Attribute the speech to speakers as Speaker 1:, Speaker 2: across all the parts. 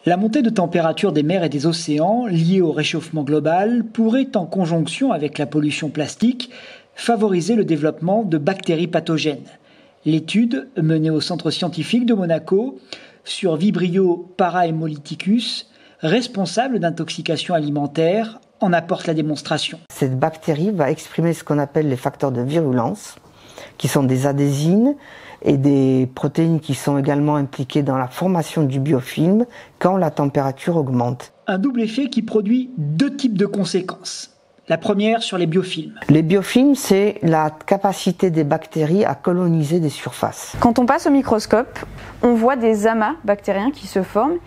Speaker 1: La montée de température des mers et des océans, liée au réchauffement global, pourrait, en conjonction avec la pollution plastique, favoriser le développement de bactéries pathogènes. L'étude, menée au Centre scientifique de Monaco, sur Vibrio parahemolyticus, responsable d'intoxication alimentaire, en apporte la démonstration.
Speaker 2: Cette bactérie va exprimer ce qu'on appelle les facteurs de virulence, qui sont des adhésines et des protéines qui sont également impliquées dans la formation du biofilm quand la température augmente.
Speaker 1: Un double effet qui produit deux types de conséquences. La première sur les biofilms.
Speaker 2: Les biofilms, c'est la capacité des bactéries à coloniser des surfaces.
Speaker 3: Quand on passe au microscope, on voit des amas bactériens qui se forment.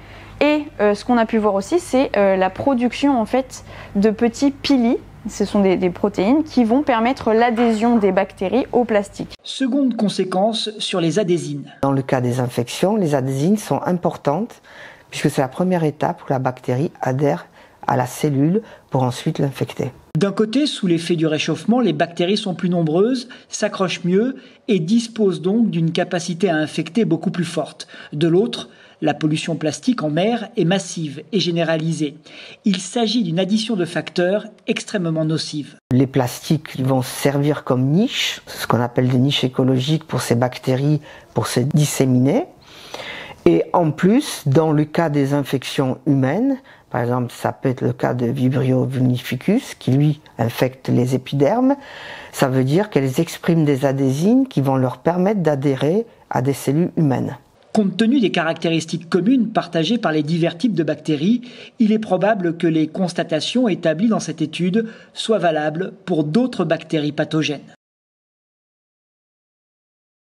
Speaker 3: Et ce qu'on a pu voir aussi, c'est la production en fait de petits pili. Ce sont des protéines qui vont permettre l'adhésion des bactéries au plastique.
Speaker 1: Seconde conséquence sur les adhésines.
Speaker 2: Dans le cas des infections, les adhésines sont importantes puisque c'est la première étape où la bactérie adhère à la cellule pour ensuite l'infecter.
Speaker 1: D'un côté, sous l'effet du réchauffement, les bactéries sont plus nombreuses, s'accrochent mieux et disposent donc d'une capacité à infecter beaucoup plus forte. De l'autre, la pollution plastique en mer est massive et généralisée. Il s'agit d'une addition de facteurs extrêmement nocives.
Speaker 2: Les plastiques vont servir comme niche, ce qu'on appelle des niches écologiques pour ces bactéries, pour se disséminer. Et en plus, dans le cas des infections humaines, par exemple, ça peut être le cas de Vibrio vulnificus, qui lui infecte les épidermes, ça veut dire qu'elles expriment des adhésines qui vont leur permettre d'adhérer à des cellules humaines.
Speaker 1: Compte tenu des caractéristiques communes partagées par les divers types de bactéries, il est probable que les constatations établies dans cette étude soient valables pour d'autres bactéries pathogènes.